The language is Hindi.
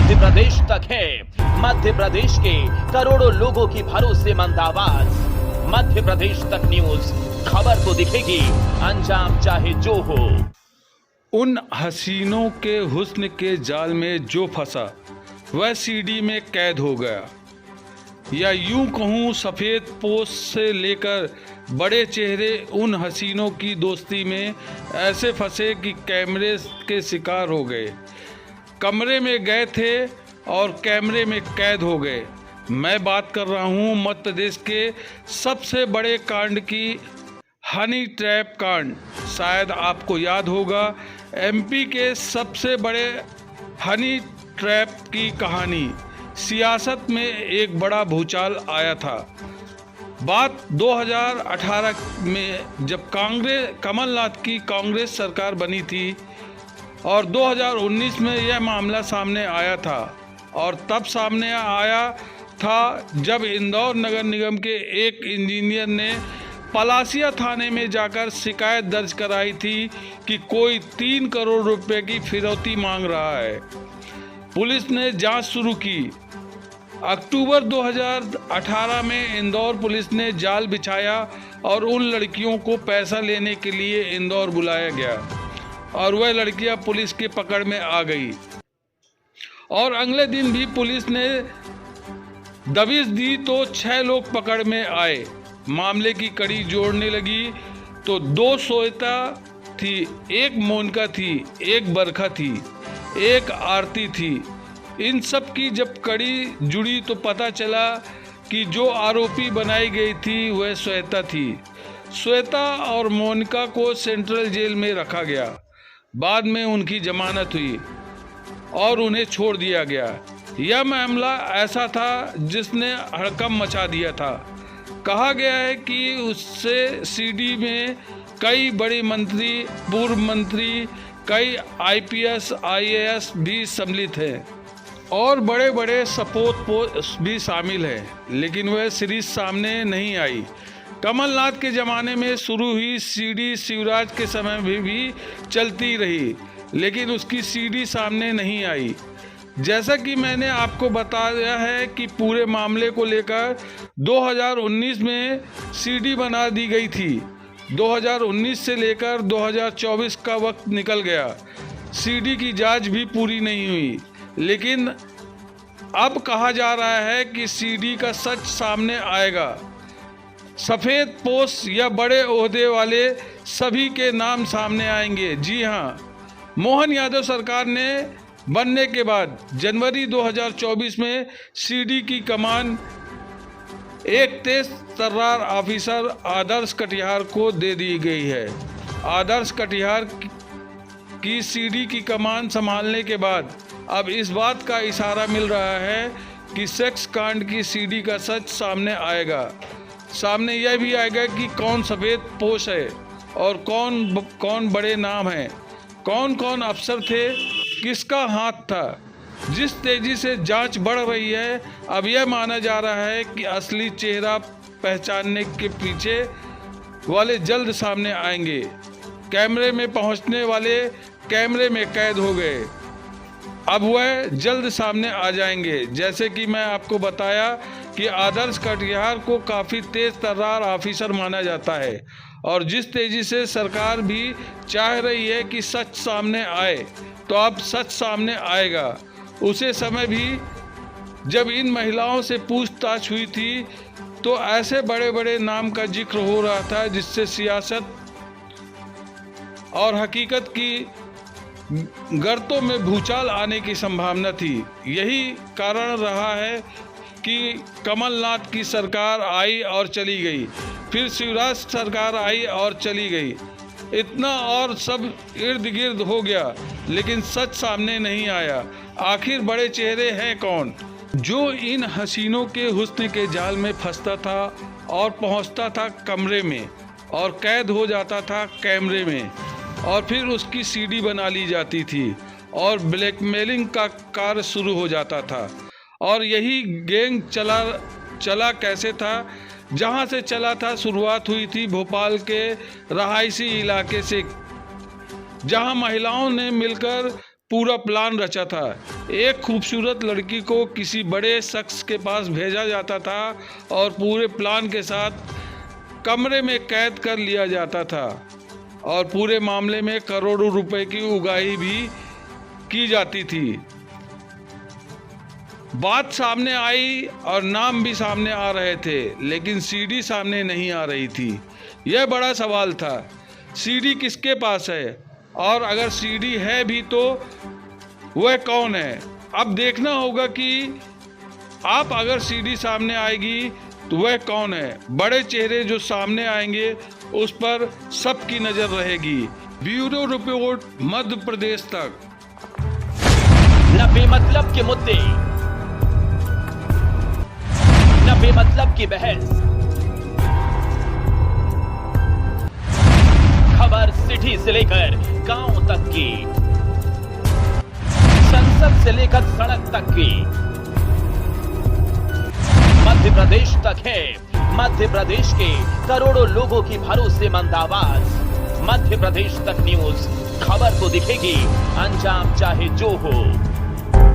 मध्य प्रदेश तक है। मध्य प्रदेश के करोड़ों लोगों की भरोसेमंद आवाज। मध्य प्रदेश तक न्यूज, खबर तो दिखेगी, अंजाम चाहे जो हो। उन हसीनों के हुस्न के जाल में जो फंसा वह सीडी में कैद हो गया, या यूं कहूं सफेद पोश से लेकर बड़े चेहरे उन हसीनों की दोस्ती में ऐसे फंसे कि कैमरे के शिकार हो गए। कमरे में गए थे और कैमरे में कैद हो गए। मैं बात कर रहा हूं मध्य प्रदेश के सबसे बड़े कांड की, हनी ट्रैप कांड। शायद आपको याद होगा एमपी के सबसे बड़े हनी ट्रैप की कहानी। सियासत में एक बड़ा भूचाल आया था। बात 2018 में जब कमलनाथ की कांग्रेस सरकार बनी थी और 2019 में यह मामला सामने आया था। और तब सामने आया था जब इंदौर नगर निगम के एक इंजीनियर ने पलासिया थाने में जाकर शिकायत दर्ज कराई थी कि कोई 3 करोड़ रुपए की फिरौती मांग रहा है। पुलिस ने जांच शुरू की। अक्टूबर 2018 में इंदौर पुलिस ने जाल बिछाया और उन लड़कियों को पैसा लेने के लिए इंदौर बुलाया गया और वह लड़कियां पुलिस के पकड़ में आ गई। और अगले दिन भी पुलिस ने दबिश दी तो 6 लोग पकड़ में आए। मामले की कड़ी जोड़ने लगी तो 2 श्वेता थी, एक मोनिका थी, एक बरखा थी, एक आरती थी। इन सब की जब कड़ी जुड़ी तो पता चला कि जो आरोपी बनाई गई थी वह श्वेता थी। श्वेता और मोनिका को सेंट्रल जेल में रखा गया। बाद में उनकी जमानत हुई और उन्हें छोड़ दिया गया। यह मामला ऐसा था जिसने हड़कंप मचा दिया था। कहा गया है कि उससे सीडी में कई बड़े मंत्री, पूर्व मंत्री, कई आईपीएस, आईएएस भी सम्मिलित हैं और बड़े बड़े सपोत भी शामिल हैं, लेकिन वह सीरीज सामने नहीं आई। कमलनाथ के ज़माने में शुरू हुई सीडी शिवराज के समय में भी चलती रही, लेकिन उसकी सीडी सामने नहीं आई। जैसा कि मैंने आपको बताया है कि पूरे मामले को लेकर 2019 में सीडी बना दी गई थी। 2019 से लेकर 2024 का वक्त निकल गया। सीडी की जांच भी पूरी नहीं हुई, लेकिन अब कहा जा रहा है कि सीडी का सच सामने आएगा। सफ़ेद पोश या बड़े ओहदे वाले सभी के नाम सामने आएंगे। जी हाँ, मोहन यादव सरकार ने बनने के बाद जनवरी 2024 में सीडी की कमान एक तेज तर्रार ऑफिसर आदर्श कटिहार को दे दी गई है। आदर्श कटिहार की सीडी की कमान संभालने के बाद अब इस बात का इशारा मिल रहा है कि सेक्स कांड की सीडी का सच सामने आएगा। सामने यह भी आएगा कि कौन सफ़ेद पोश है और कौन बड़े नाम हैं, कौन कौन अफसर थे, किसका हाथ था। जिस तेज़ी से जांच बढ़ रही है, अब यह माना जा रहा है कि असली चेहरा पहचानने के पीछे वाले जल्द सामने आएंगे। कैमरे में पहुंचने वाले कैमरे में कैद हो गए, अब वह जल्द सामने आ जाएंगे। जैसे कि मैं आपको बताया कि आदर्श कटिहार को काफ़ी तेज तर्रार ऑफिसर माना जाता है और जिस तेज़ी से सरकार भी चाह रही है कि सच सामने आए, तो अब सच सामने आएगा। उसे समय भी जब इन महिलाओं से पूछताछ हुई थी तो ऐसे बड़े बड़े नाम का जिक्र हो रहा था जिससे सियासत और हकीकत की गर्तों में भूचाल आने की संभावना थी। यही कारण रहा है कि कमलनाथ की सरकार आई और चली गई, फिर शिवराज सरकार आई और चली गई। इतना और सब इर्द गिर्द हो गया, लेकिन सच सामने नहीं आया। आखिर बड़े चेहरे हैं कौन? जो इन हसीनों के हुस्न के जाल में फंसता था और पहुंचता था कमरे में और कैद हो जाता था कैमरे में और फिर उसकी सीडी बना ली जाती थी और ब्लैकमेलिंग का कार्य शुरू हो जाता था। और यही गैंग चला कैसे था? जहां से चला था, शुरुआत हुई थी भोपाल के रहायशी इलाके से, जहां महिलाओं ने मिलकर पूरा प्लान रचा था। एक खूबसूरत लड़की को किसी बड़े शख्स के पास भेजा जाता था और पूरे प्लान के साथ कमरे में कैद कर लिया जाता था और पूरे मामले में करोड़ों रुपए की उगाही भी की जाती थी। बात सामने आई और नाम भी सामने आ रहे थे, लेकिन सीडी सामने नहीं आ रही थी। यह बड़ा सवाल था, सीडी किसके पास है, और अगर सीडी है भी तो वह कौन है। अब देखना होगा कि आप अगर सीडी सामने आएगी तो वह कौन है। बड़े चेहरे जो सामने आएंगे उस पर सबकी नजर रहेगी। ब्यूरो रिपोर्ट, मध्य प्रदेश तक। न बेमतलब के मुद्दे, न बेमतलब की बहस, खबर सिटी से लेकर गांव तक की, संसद से लेकर सड़क तक की, मध्य प्रदेश तक है। मध्य प्रदेश के करोड़ों लोगों की भरोसेमंद आवाज। मध्य प्रदेश तक न्यूज, खबर तो दिखेगी, अंजाम चाहे जो हो।